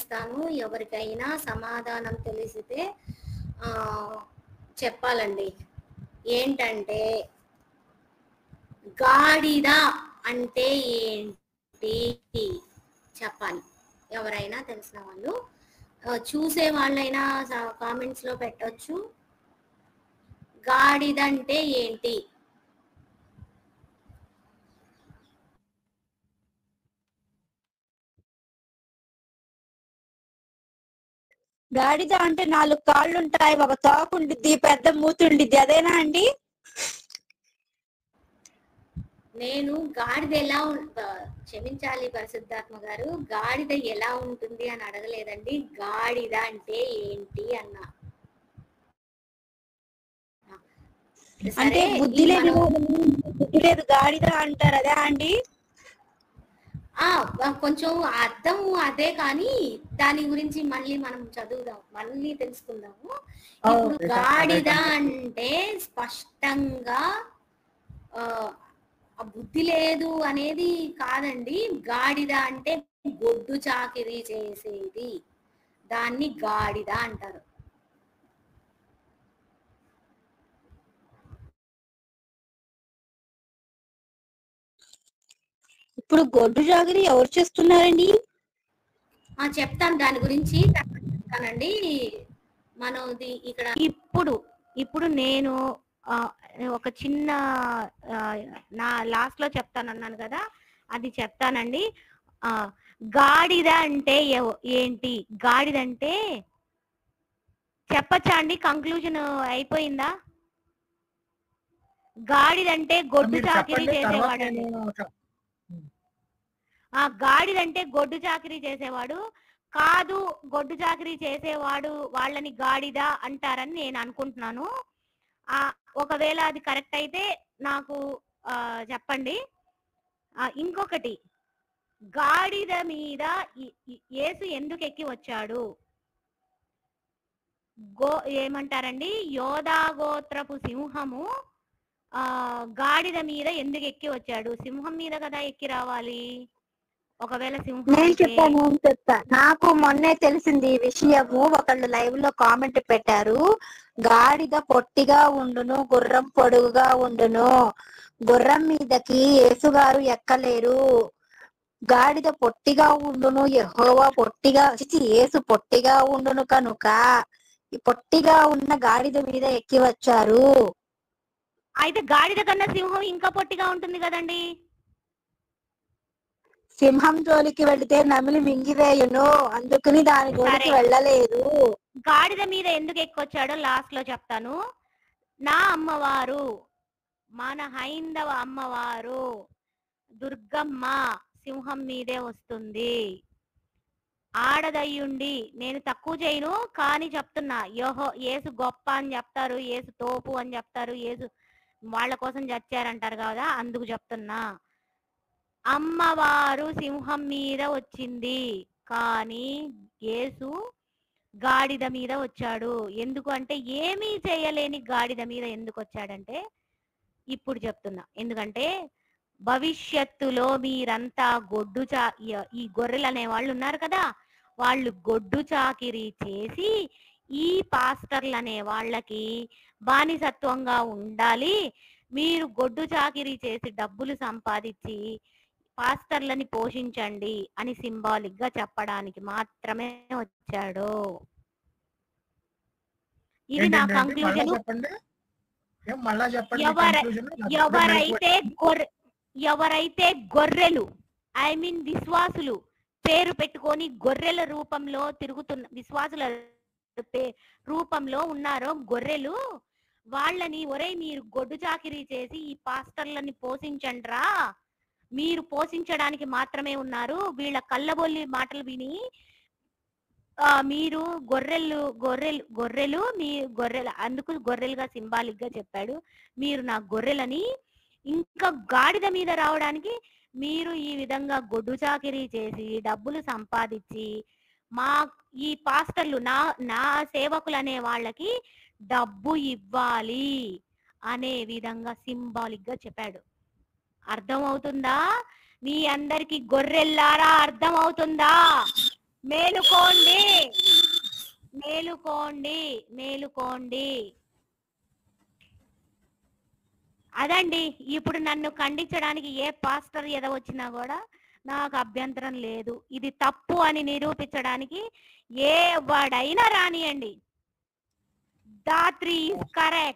చేస్తాను. ఎవరికైనా సమాధానం తెలిసితే చెప్పాలండి. ఏంటంటే గాడిద అంటే ఏంటి చెప్పాలి. ఎవరైనా తెలిసిన వాళ్ళు, చూసే వాళ్ళైనా కామెంట్స్ లో పెట్టొచ్చు. గాడిద అంటే ఏంటి? గాడిద అంటే 4 కాళ్ళు ఉంటాయి, ఒక తోక ఉండిద్ది, పెద్ద మూతి ఉండిద్ది, అదేనా అండి? నేను గాడిద ఎలా క్షమించాలి పరిశుద్ధాత్మ గారు, గాడిద ఎలా ఉంటుంది అని అడగలేదండి. గాడిద అంటే ఏంటి అన్నా. అంటే బుద్ధి లేదు గాడిద అంటారు, అదే అండి? కొంచెం అర్థం అదే, కానీ దాని గురించి మళ్ళీ మనం చదువుదాం, మళ్ళీ తెలుసుకుందాము. ఇప్పుడు గాడిద అంటే స్పష్టంగా బుద్ధి లేదు అనేది కాదండి. గాడిద అంటే గొడ్డు చాకిరీ చేసేది, దాన్ని గాడిద అంటారు. ఇప్పుడు గొడ్డు చాకిరీ ఎవరు చేస్తున్నారండి? చెప్తాను దాని గురించి, చెప్తానండి. మనది ఇక్కడ ఇప్పుడు నేను ఒక చిన్న నా లాస్ట్ లో చెప్తానన్నాను కదా, అది చెప్తానండి. గాడిద అంటే ఏంటి? గాడిద అంటే చెప్పచ్చా అండి? కంక్లూజన్ అయిపోయిందా? గాడిద అంటే గొడ్డు చాకిరీ చేసేవాడండి. గాడిదంటే గొడ్డు చాకిరీ చేసేవాడు కాదు. గొడ్డు చాకిరీ చేసేవాడు వాళ్ళని గాడిద అంటారని నేను అనుకుంటున్నాను. ఒకవేళ అది కరెక్ట్ అయితే నాకు చెప్పండి. ఇంకొకటి, గాడిద మీద యేసు ఎందుకు ఎక్కి వచ్చాడు? ఏమంటారండి, యోధా గోత్రపు సింహము గాడిద మీద ఎందుకు ఎక్కి వచ్చాడు? సింహం మీద కదా ఎక్కి రావాలి. ఒకవేళ సింహం చెప్తా. నాకు మొన్నే తెలిసింది ఈ విషయము. ఒకళ్ళు లైవ్ లో కామెంట్ పెట్టారు, గాడిద పొట్టిగా ఉండును, గుర్రం పొడుగుగా ఉండును, గుర్రం మీదకి యేసుగారు ఎక్కలేరు, గాడిద పొట్టిగా ఉండును, యెహోవా పొట్టిగా యేసు పొట్టిగా ఉండును కనుక ఈ పొట్టిగా ఉన్న గాడిద మీద ఎక్కి వచ్చారు. అయితే గాడిద కన్నా సింహం ఇంకా పొట్టిగా ఉంటుంది కదండి. సింహం జోలికి వెళితే నమిలి మింగివేయును, అందుకని దాని జోలికి వెళ్ళలేదు. గాడిద మీద ఎందుకు ఎక్కొచ్చాడో లాస్ట్ లో చెప్తాను. నా అమ్మవారు, మన హైందవ అమ్మవారు దుర్గమ్మ సింహం మీదే వస్తుంది. ఆడదయ్యుండి నేను తక్కువ చేయను, కానీ చెప్తున్నా, యేసు గొప్ప అని చెప్తారు, యేసు తోపు అని చెప్తారు, యేసు వాళ్ళ కోసం చచ్చారంటారు కదా, అందుకు చెప్తున్నా. అమ్మవారు సింహం మీద వచ్చింది, కానీ యేసు గాడిద మీద వచ్చాడు. ఎందుకు అంటే, ఏమీ చేయలేని గాడిద మీద ఎందుకు వచ్చాడంటే ఇప్పుడు చెప్తున్నా. ఎందుకంటే భవిష్యత్తులో మీరంతా ఈ గొర్రెలు అనే వాళ్ళు ఉన్నారు కదా, వాళ్ళు గొడ్డు చాకిరీ చేసి ఈ పాస్టర్లు అనే వాళ్ళకి బానిసత్వంగా ఉండాలి. మీరు గొడ్డు చాకిరీ చేసి డబ్బులు సంపాదించి పాస్టర్లని పోషించండి అని సింబాలిక్ గా చెప్పడానికి మాత్రమే వచ్చాడు. ఇది నా కంక్లూజన్. ఎవరైతే గొర్రెలు, ఐ మీన్ విశ్వాసులు పేరు పెట్టుకొని గొర్రెల రూపంలో తిరుగుతున్న విశ్వాసుల రూపంలో ఉన్నారో గొర్రెలు, వాళ్ళని ఒరే మీరు గొడ్డు చాకిరీ చేసి ఈ పాస్టర్లని పోషించండ్రా, మీరు పోషించడానికి మాత్రమే ఉన్నారు, వీళ్ళ కళ్ళబొల్లి మాటలు విని మీరు గొర్రెలు మీ గొర్రెలు, అందుకు గొర్రెలుగా సింబాలిక్ గా చెప్పాడు. మీరు నా గొర్రెలని. ఇంకా గాడిద మీద రావడానికి మీరు ఈ విధంగా గొడ్డు చాకిరీ చేసి డబ్బులు సంపాదించి మా ఈ పాస్టర్లు నా సేవకులు అనే వాళ్ళకి డబ్బు ఇవ్వాలి అనే విధంగా సింబాలిక్ గా చెప్పాడు. అర్థమవుతుందా మీ అందరికి? గొర్రెల్లారా అర్థమవుతుందా? మేలుకోండి, మేలుకోండి, మేలుకోండి. అదండి. ఇప్పుడు నన్ను ఖండించడానికి ఏ పాస్టర్ వచ్చినా కూడా నాకు అభ్యంతరం లేదు. ఇది తప్పు అని నిరూపించడానికి ఏ వాడైనా రానియండి. ధాత్రి ఈస్ కరెక్ట్.